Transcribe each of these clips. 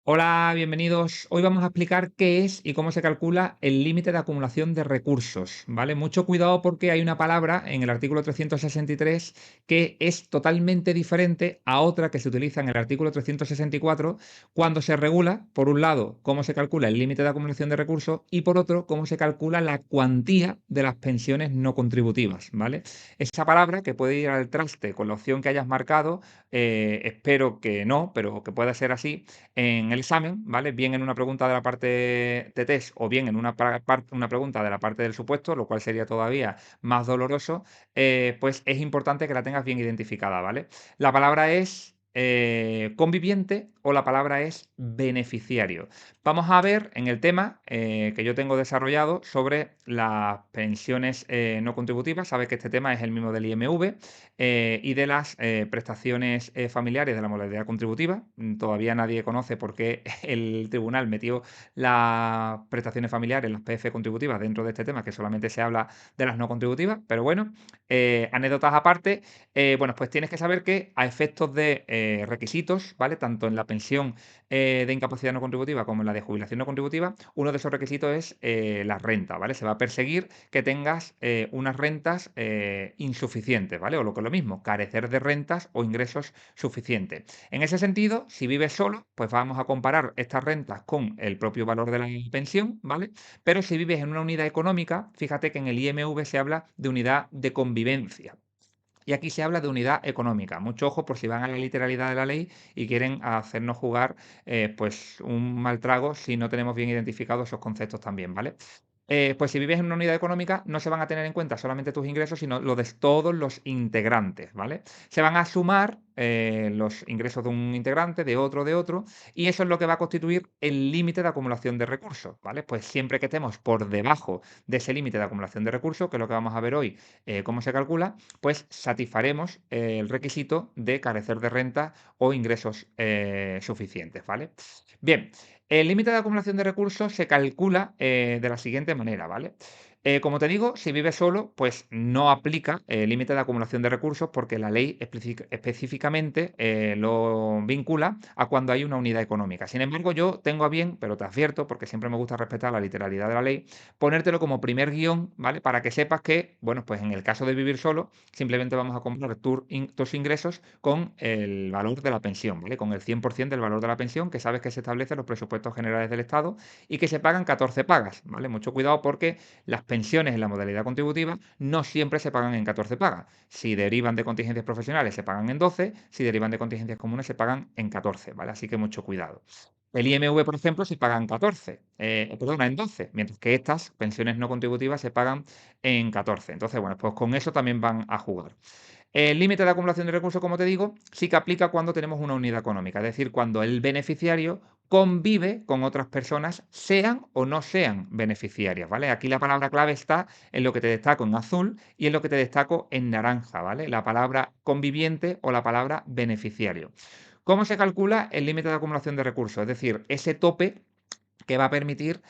Hola, bienvenidos. Hoy vamos a explicar qué es y cómo se calcula el límite de acumulación de recursos, ¿vale? Mucho cuidado porque hay una palabra en el artículo 363 que es totalmente diferente a otra que se utiliza en el artículo 364 cuando se regula, por un lado, cómo se calcula el límite de acumulación de recursos y por otro, cómo se calcula la cuantía de las pensiones no contributivas, ¿vale? Esa palabra que puede ir al traste con la opción que hayas marcado, espero que no, pero que pueda ser así en el examen, ¿vale? Bien en una pregunta de la parte de test o bien en una pregunta de la parte del supuesto, lo cual sería todavía más doloroso, pues es importante que la tengas bien identificada, ¿vale? La palabra es conviviente o la palabra es beneficiario. Vamos a ver en el tema que yo tengo desarrollado sobre las pensiones no contributivas. Sabes que este tema es el mismo del IMV y de las prestaciones familiares de la modalidad contributiva. Todavía nadie conoce por qué el tribunal metió las prestaciones familiares, las PF contributivas, dentro de este tema, que solamente se habla de las no contributivas, pero bueno, anécdotas aparte, bueno, pues tienes que saber que a efectos de requisitos, ¿vale? Tanto en la pensión de incapacidad no contributiva como en la de jubilación no contributiva, uno de esos requisitos es la renta, ¿vale? Se va a perseguir que tengas unas rentas insuficientes, ¿vale? O lo que es lo mismo, carecer de rentas o ingresos suficientes. En ese sentido, si vives solo, pues vamos a comparar estas rentas con el propio valor de la pensión, ¿vale? Pero si vives en una unidad económica, fíjate que en el IMV se habla de unidad de convivencia. Y aquí se habla de unidad económica. Mucho ojo por si van a la literalidad de la ley y quieren hacernos jugar pues un mal trago si no tenemos bien identificados esos conceptos también, ¿vale? Pues si vives en una unidad económica, no se van a tener en cuenta solamente tus ingresos, sino los de todos los integrantes, ¿vale? Se van a sumar los ingresos de un integrante, de otro, y eso es lo que va a constituir el límite de acumulación de recursos, ¿vale? Pues siempre que estemos por debajo de ese límite de acumulación de recursos, que es lo que vamos a ver hoy, cómo se calcula, pues satisfaremos el requisito de carecer de renta o ingresos suficientes, ¿vale? Bien, el límite de acumulación de recursos se calcula de la siguiente manera, ¿vale? Como te digo, si vives solo, pues no aplica el límite de acumulación de recursos porque la ley específicamente lo vincula a cuando hay una unidad económica. Sin embargo, yo tengo a bien, pero te advierto, porque siempre me gusta respetar la literalidad de la ley, ponértelo como primer guión, ¿vale? Para que sepas que, bueno, pues en el caso de vivir solo, simplemente vamos a comparar tus ingresos con el valor de la pensión, ¿vale? Con el 100% del valor de la pensión, que sabes que se establece en los presupuestos generales del Estado y que se pagan 14 pagas, ¿vale? Mucho cuidado porque las pensiones en la modalidad contributiva no siempre se pagan en 14 pagas. Si derivan de contingencias profesionales se pagan en 12, si derivan de contingencias comunes se pagan en 14, ¿vale? Así que mucho cuidado. El IMV, por ejemplo, se paga en 14, perdona, en 12, mientras que estas pensiones no contributivas se pagan en 14. Entonces, bueno, pues con eso también van a jugar. El límite de acumulación de recursos, como te digo, sí que aplica cuando tenemos una unidad económica, es decir, cuando el beneficiario convive con otras personas, sean o no sean beneficiarias, ¿vale? Aquí la palabra clave está en lo que te destaco en azul y en lo que te destaco en naranja, ¿vale? La palabra conviviente o la palabra beneficiario. ¿Cómo se calcula el límite de acumulación de recursos? Es decir, ese tope que va a permitir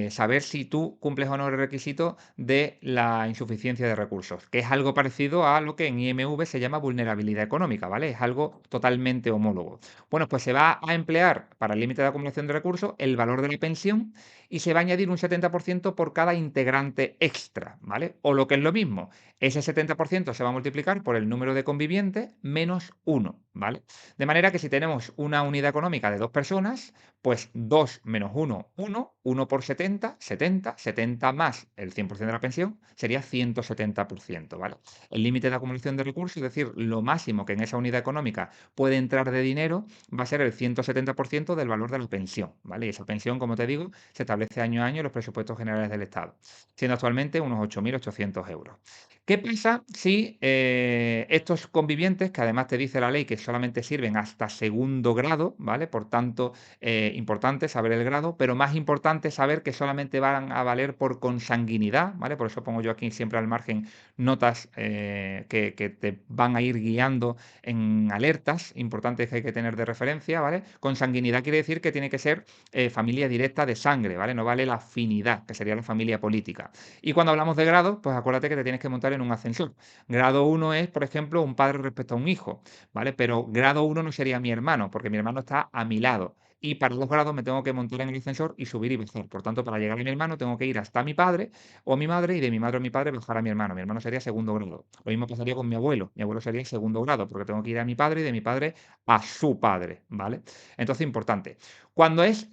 saber si tú cumples o no el requisito de la insuficiencia de recursos, que es algo parecido a lo que en IMV se llama vulnerabilidad económica, ¿vale? Es algo totalmente homólogo. Bueno, pues se va a emplear para el límite de acumulación de recursos el valor de la pensión y se va a añadir un 70% por cada integrante extra, ¿vale? O lo que es lo mismo, ese 70% se va a multiplicar por el número de convivientes menos uno, ¿vale? De manera que si tenemos una unidad económica de dos personas, pues 2 menos uno, 1 por 70, 70, 70 más el 100% de la pensión, sería 170%, ¿vale? El límite de acumulación de recursos, es decir, lo máximo que en esa unidad económica puede entrar de dinero, va a ser el 170% del valor de la pensión, ¿vale? Y esa pensión, como te digo, se establece año a año en los presupuestos generales del Estado, siendo actualmente unos 8.800 euros. ¿Qué pasa si estos convivientes, que además te dice la ley que solamente sirven hasta segundo grado, ¿vale? Por tanto, importante saber el grado, pero más importante saber que solamente van a valer por consanguinidad, ¿vale? Por eso pongo yo aquí siempre al margen notas que te van a ir guiando en alertas importantes que hay que tener de referencia, ¿vale? Consanguinidad quiere decir que tiene que ser familia directa de sangre, ¿vale? No vale la afinidad, que sería la familia política. Y cuando hablamos de grado, pues acuérdate que te tienes que montar en un ascensor. Grado 1 es, por ejemplo, un padre respecto a un hijo, ¿vale? Pero grado 1 no sería mi hermano, porque mi hermano está a mi lado. Y para 2 grados me tengo que montar en el ascensor y subir y bajar. Por tanto, para llegar a mi hermano tengo que ir hasta mi padre o mi madre y de mi madre o mi padre bajar a mi hermano. Mi hermano sería segundo grado. Lo mismo pasaría con mi abuelo. Mi abuelo sería segundo grado, porque tengo que ir a mi padre y de mi padre a su padre, ¿vale? Entonces, importante. Cuando es,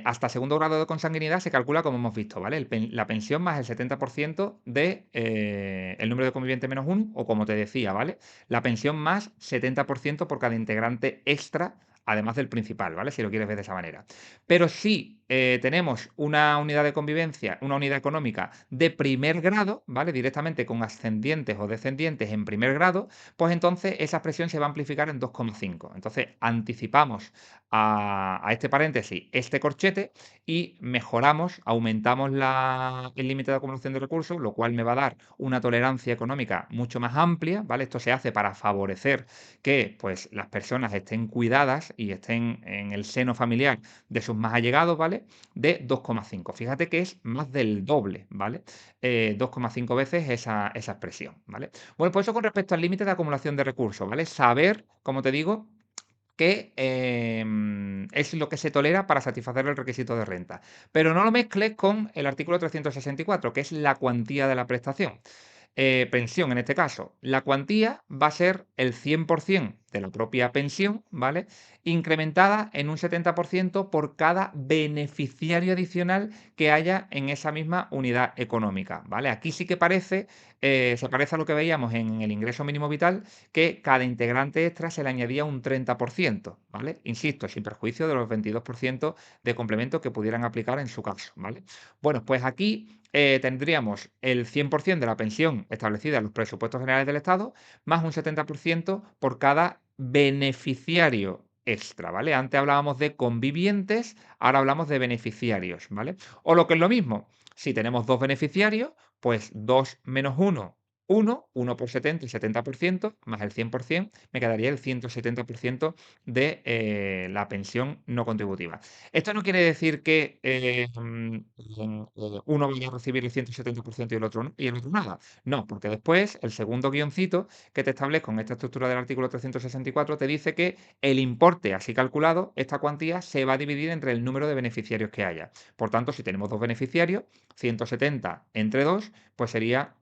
hasta segundo grado de consanguinidad, se calcula como hemos visto, ¿vale? La pensión más el 70% de el número de convivientes menos uno, o como te decía, ¿vale? La pensión más 70% por cada integrante extra, además del principal, ¿vale? Si lo quieres ver de esa manera. Pero si tenemos una unidad de convivencia, una unidad económica de primer grado, ¿vale? Directamente con ascendientes o descendientes en primer grado, pues entonces esa expresión se va a amplificar en 2,5. Entonces anticipamos a este paréntesis este corchete y mejoramos, aumentamos el límite de acumulación de recursos, lo cual me va a dar una tolerancia económica mucho más amplia, ¿vale? Esto se hace para favorecer que pues, las personas estén cuidadas y estén en el seno familiar de sus más allegados, ¿vale? De 2,5. Fíjate que es más del doble, ¿vale? 2,5 veces esa expresión, ¿vale? Bueno, pues eso con respecto al límite de acumulación de recursos, ¿vale? Saber, como te digo, que es lo que se tolera para satisfacer el requisito de renta. Pero no lo mezcles con el artículo 364, que es la cuantía de la prestación. Pensión en este caso. La cuantía va a ser el 100% de la propia pensión, ¿vale? Incrementada en un 70% por cada beneficiario adicional que haya en esa misma unidad económica, ¿vale? Aquí sí que se parece a lo que veíamos en el ingreso mínimo vital, que cada integrante extra se le añadía un 30%, ¿vale? Insisto, sin perjuicio de los 22% de complemento que pudieran aplicar en su caso, ¿vale? Bueno, pues aquí tendríamos el 100% de la pensión establecida en los presupuestos generales del Estado, más un 70% por cada beneficiario extra, ¿vale? Antes hablábamos de convivientes, ahora hablamos de beneficiarios, ¿vale? O lo que es lo mismo, si tenemos dos beneficiarios, pues 2 menos 1, 1 por 70, el 70%, más el 100%, me quedaría el 170% de la pensión no contributiva. Esto no quiere decir que uno vaya a recibir el 170% y el otro no, y el otro nada. No, porque después el segundo guioncito que te establezco con esta estructura del artículo 364 te dice que el importe así calculado, esta cuantía, se va a dividir entre el número de beneficiarios que haya. Por tanto, si tenemos dos beneficiarios, 170 entre 2, pues sería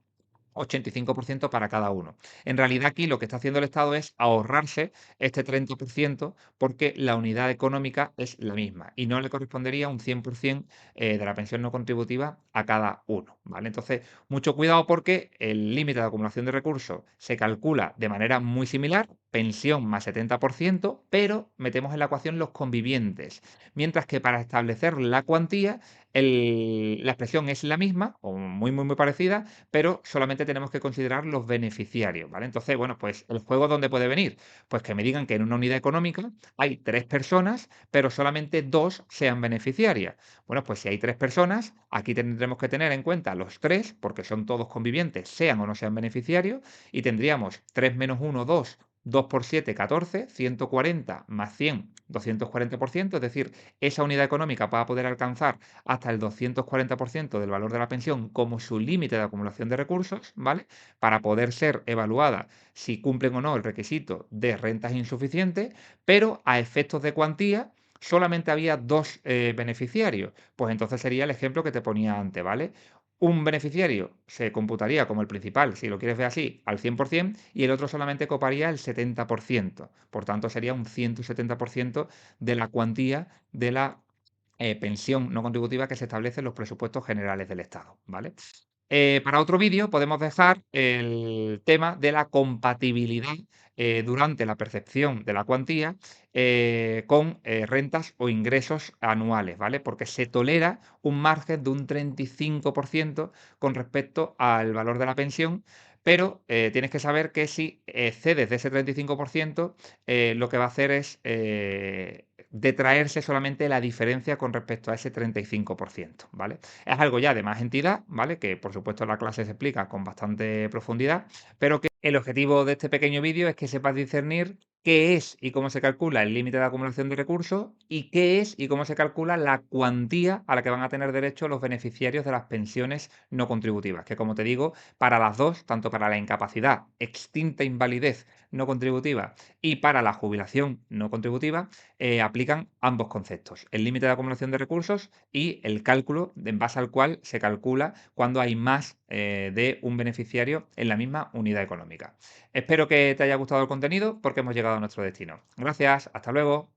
85% para cada uno. En realidad aquí lo que está haciendo el Estado es ahorrarse este 30% porque la unidad económica es la misma y no le correspondería un 100% de la pensión no contributiva a cada uno, ¿vale? Entonces, mucho cuidado porque el límite de acumulación de recursos se calcula de manera muy similar, pensión más 70%, pero metemos en la ecuación los convivientes, mientras que para establecer la cuantía, la expresión es la misma o muy parecida, pero solamente tenemos que considerar los beneficiarios, ¿vale? Entonces, bueno, pues el juego ¿dónde puede venir? Pues que me digan que en una unidad económica hay 3 personas, pero solamente 2 sean beneficiarias. Bueno, pues si hay 3 personas, aquí tendremos que tener en cuenta los 3, porque son todos convivientes, sean o no sean beneficiarios, y tendríamos 3 menos 1, 2, 2 por 7, 14, 140 más 100, 240%, es decir, esa unidad económica va a poder alcanzar hasta el 240% del valor de la pensión como su límite de acumulación de recursos, ¿vale? Para poder ser evaluada si cumplen o no el requisito de rentas insuficientes, pero a efectos de cuantía solamente había dos beneficiarios. Pues entonces sería el ejemplo que te ponía antes, ¿vale? Un beneficiario se computaría como el principal, si lo quieres ver así, al 100% y el otro solamente coparía el 70%. Por tanto, sería un 170% de la cuantía de la pensión no contributiva que se establece en los presupuestos generales del Estado, ¿vale? Para otro vídeo podemos dejar el tema de la compatibilidad durante la percepción de la cuantía con rentas o ingresos anuales, ¿vale? Porque se tolera un margen de un 35% con respecto al valor de la pensión, pero tienes que saber que si excedes de ese 35%, lo que va a hacer es detraerse solamente la diferencia con respecto a ese 35%, ¿vale? Es algo ya de más entidad, ¿vale? Que por supuesto en la clase se explica con bastante profundidad, pero que el objetivo de este pequeño vídeo es que sepas discernir qué es y cómo se calcula el límite de acumulación de recursos y qué es y cómo se calcula la cuantía a la que van a tener derecho los beneficiarios de las pensiones no contributivas, que como te digo, para las dos, tanto para la incapacidad, extinta invalidez no contributiva y para la jubilación no contributiva, aplican ambos conceptos, el límite de acumulación de recursos y el cálculo en base al cual se calcula cuando hay más de un beneficiario en la misma unidad económica. Espero que te haya gustado el contenido porque hemos llegado a nuestro destino. Gracias, hasta luego.